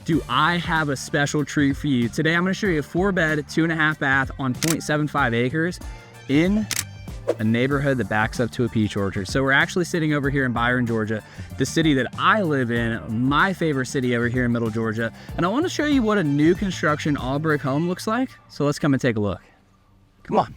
Do I have a special treat for you? Today, I'm gonna show you a 4-bed, 2.5 bath on 0.75 acres in a neighborhood that backs up to a peach orchard. So we're actually sitting over here in Byron, Georgia, the city that I live in, my favorite city over here in Middle Georgia. And I wanna show you what a new construction all brick home looks like. So let's come and take a look. Come on.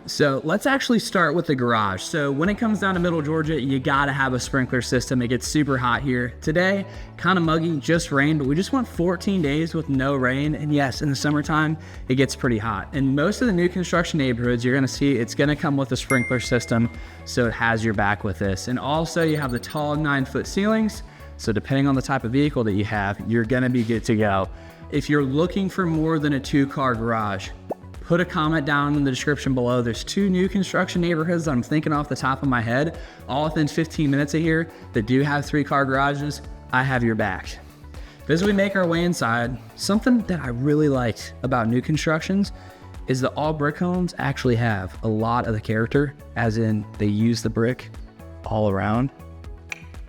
So let's actually start with the garage. So when it comes down to Middle Georgia, you gotta have a sprinkler system. It gets super hot here. Today, kind of muggy, just rain, but we just went 14 days with no rain. And yes, in the summertime, it gets pretty hot. And most of the new construction neighborhoods, you're gonna see it's gonna come with a sprinkler system, so it has your back with this. And also you have the tall 9-foot ceilings. So depending on the type of vehicle that you have, you're gonna be good to go. If you're looking for more than a 2-car garage, put a comment down in the description below. There's 2 new construction neighborhoods that I'm thinking off the top of my head, all within 15 minutes of here, that do have 3-car garages. I have your back. But as we make our way inside, something that I really liked about new constructions is that all brick homes actually have a lot of the character, as in they use the brick all around.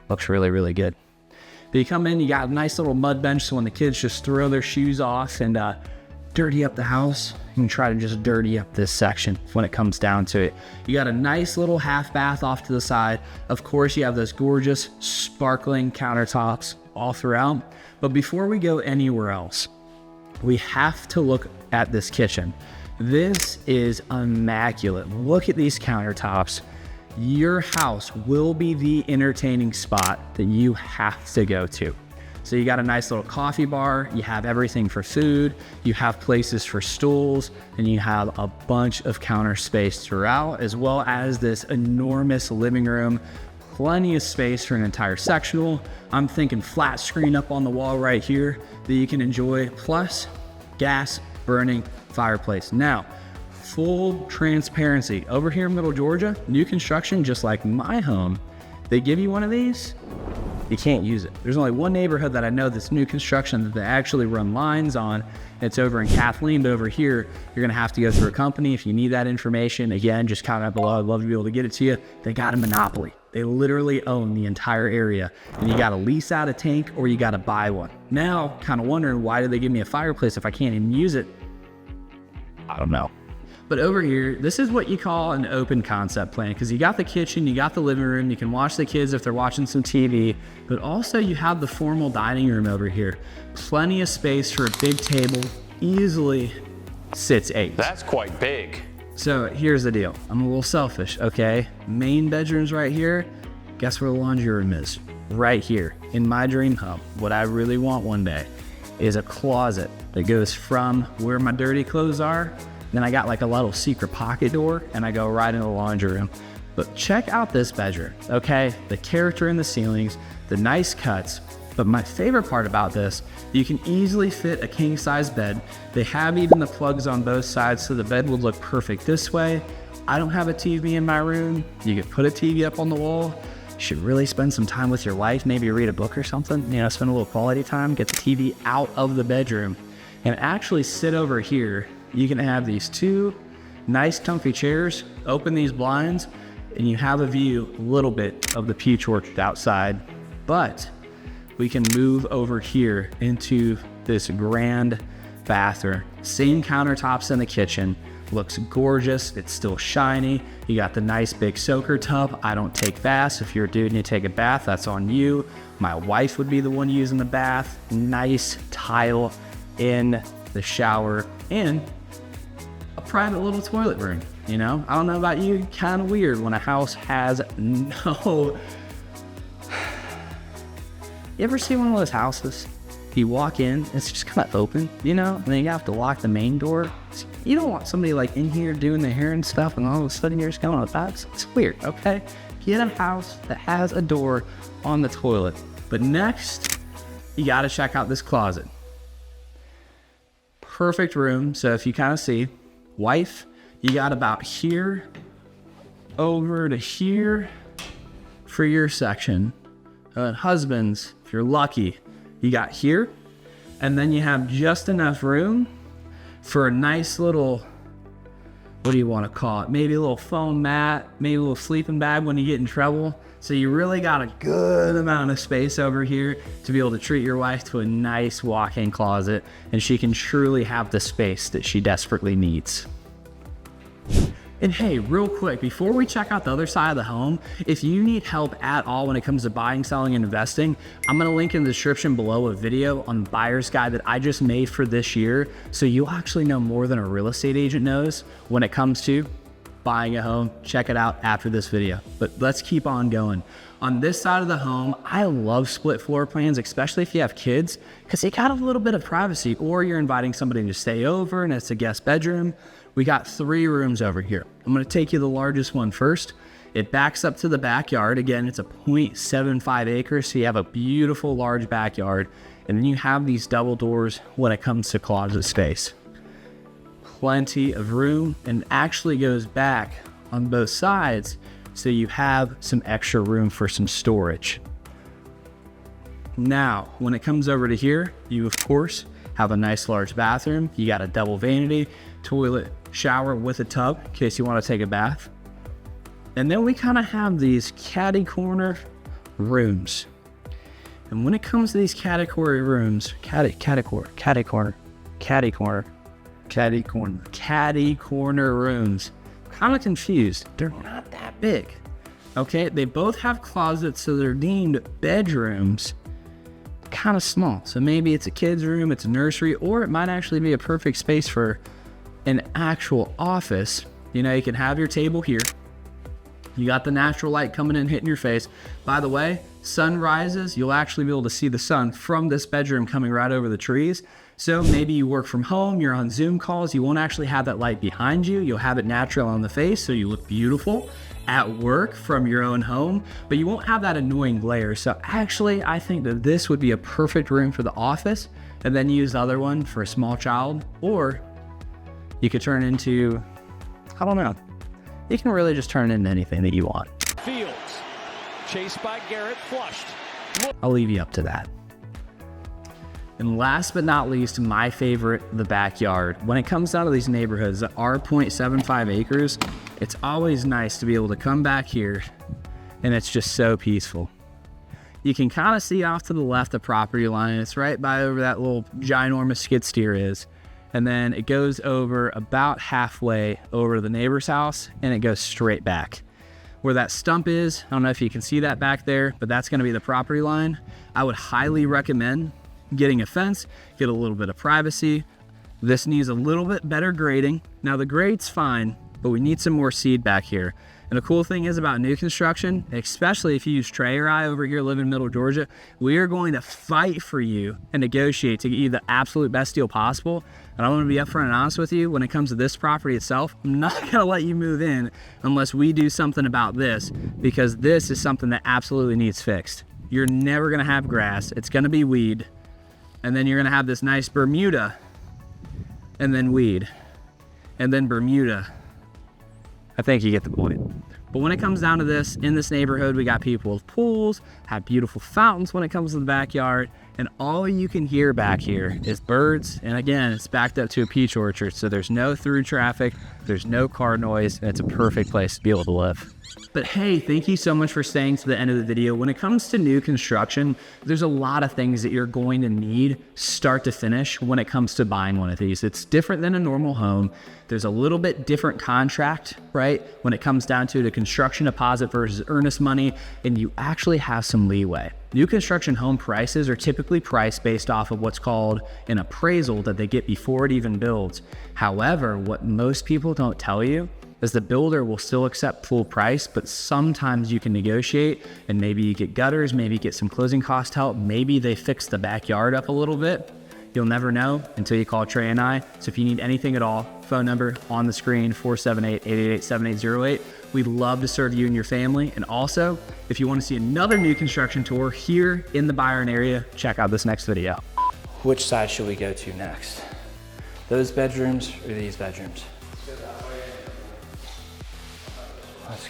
Looks really, really good. But you come in, you got a nice little mud bench, so when the kids just throw their shoes off and dirty up the house, you can try to just dirty up this section when it comes down to it. You got a nice little half bath off to the side. Of course, you have those gorgeous sparkling countertops all throughout. But before we go anywhere else, we have to look at this kitchen. This is immaculate. Look at these countertops. Your house will be the entertaining spot that you have to go to. So you got a nice little coffee bar, you have everything for food, you have places for stools, and you have a bunch of counter space throughout, as well as this enormous living room, plenty of space for an entire sectional. I'm thinking flat screen up on the wall right here that you can enjoy, plus gas burning fireplace. Now, full transparency, over here in Middle Georgia, new construction, just like my home, they give you one of these, you can't use it. There's only one neighborhood that I know that's new construction that they actually run lines on. It's over in Kathleen, but over here, you're gonna have to go through a company. If you need that information, again, just comment below. I'd love to be able to get it to you. They got a monopoly. They literally own the entire area, and you gotta lease out a tank or you gotta buy one. Now, kind of wondering, why did they give me a fireplace if I can't even use it? I don't know. But over here, this is what you call an open concept plan, because you got the kitchen, you got the living room, you can watch the kids if they're watching some TV, but also you have the formal dining room over here. Plenty of space for a big table, easily sits 8. That's quite big. So here's the deal. I'm a little selfish, okay? Main bedroom's right here. Guess where the laundry room is? Right here. In my dream home, what I really want one day is a closet that goes from where my dirty clothes are. Then I got like a little secret pocket door and I go right into the laundry room. But check out this bedroom, okay? The character in the ceilings, the nice cuts. But my favorite part about this, you can easily fit a king size bed. They have even the plugs on both sides, so the bed would look perfect this way. I don't have a TV in my room. You could put a TV up on the wall. You should really spend some time with your wife, maybe read a book or something, spend a little quality time, get the TV out of the bedroom and actually sit over here. You can have these 2 nice comfy chairs, open these blinds, and you have a view a little bit of the peach orchard outside. But we can move over here into this grand bathroom. Same countertops in the kitchen, looks gorgeous, it's still shiny. You got the nice big soaker tub. I don't take baths. If you're a dude and you take a bath, that's on you. My wife would be the one using the bath. Nice tile in the shower and a private little toilet room. I don't know about you, kind of weird when a house has no... You ever see one of those houses? You walk in, it's just kind of open, and then you have to lock the main door. You don't want somebody like in here doing their hair and stuff and all of a sudden you're just going on the back. It's weird, okay? Get a house that has a door on the toilet. But next, you gotta check out this closet. Perfect room, so if you kind of see, wife, you got about here over to here for your section. Husbands, if you're lucky, you got here, and then you have just enough room for a nice little, what do you want to call it? Maybe a little foam mat, maybe a little sleeping bag when you get in trouble. So you really got a good amount of space over here to be able to treat your wife to a nice walk-in closet, and she can truly have the space that she desperately needs. And hey, real quick, before we check out the other side of the home, if you need help at all when it comes to buying, selling, and investing, I'm gonna link in the description below a video on the buyer's guide that I just made for this year, so you'll actually know more than a real estate agent knows when it comes to buying a home. Check it out after this video, but let's keep on going. On this side of the home, I love split floor plans, especially if you have kids, because you got a little bit of privacy, or you're inviting somebody to stay over and it's a guest bedroom. We got 3 rooms over here. I'm gonna take you the largest one first. It backs up to the backyard. Again, it's a 0.75 acres, so you have a beautiful large backyard. And then you have these double doors when it comes to closet space. Plenty of room, and actually goes back on both sides, so you have some extra room for some storage. Now, when it comes over to here, you of course have a nice large bathroom. You got a double vanity, toilet, shower with a tub in case you want to take a bath. And then we kind of have these catty corner rooms. And when it comes to these catty corner rooms, catty corner rooms, kind of confused. They're not that big. Okay, they both have closets, so they're deemed bedrooms, kind of small. So maybe it's a kid's room, it's a nursery, or it might actually be a perfect space for an actual office. You know, you can have your table here. You got the natural light coming in, hitting your face. By the way, sun rises, you'll actually be able to see the sun from this bedroom coming right over the trees. So maybe you work from home, you're on Zoom calls, you won't actually have that light behind you. You'll have it natural on the face, so you look beautiful at work from your own home, but you won't have that annoying glare. So actually, I think that this would be a perfect room for the office, and then use the other one for a small child, or you could turn into, I don't know. You can really just turn into anything that you want. Fields, chased by Garrett, flushed. I'll leave you up to that. And last but not least, my favorite, the backyard. When it comes down to these neighborhoods that are 0.75 acres, it's always nice to be able to come back here, and it's just so peaceful. You can kind of see off to the left the property line. It's right by over that little ginormous skid steer is. And then it goes over about halfway over to the neighbor's house, and it goes straight back. Where that stump is, I don't know if you can see that back there, but that's gonna be the property line. I would highly recommend getting a fence, get a little bit of privacy. This needs a little bit better grading. Now the grade's fine, but we need some more seed back here. And the cool thing is about new construction, especially if you use Trey or I over here living in Middle Georgia, we are going to fight for you and negotiate to get you the absolute best deal possible. And I want to be upfront and honest with you, when it comes to this property itself, I'm not going to let you move in unless we do something about this, because this is something that absolutely needs fixed. You're never going to have grass. It's going to be weed. And then you're going to have this nice Bermuda, and then weed, and then Bermuda. I think you get the point. But when it comes down to this, in this neighborhood, we got people with pools, have beautiful fountains when it comes to the backyard, and all you can hear back here is birds. And again, it's backed up to a peach orchard, so there's no through traffic, there's no car noise, and it's a perfect place to be able to live. But hey, thank you so much for staying to the end of the video. When it comes to new construction, there's a lot of things that you're going to need start to finish when it comes to buying one of these. It's different than a normal home. There's a little bit different contract, right? When it comes down to the construction deposit versus earnest money, and you actually have some leeway. New construction home prices are typically priced based off of what's called an appraisal that they get before it even builds. However, what most people don't tell you is the builder will still accept full price, but sometimes you can negotiate, and maybe you get gutters, maybe you get some closing cost help, maybe they fix the backyard up a little bit. You'll never know until you call Trey and I. So if you need anything at all, phone number on the screen, 478-888-7808. We'd love to serve you and your family. And also, if you want to see another new construction tour here in the Byron area, check out this next video. Which side should we go to next? Those bedrooms or these bedrooms?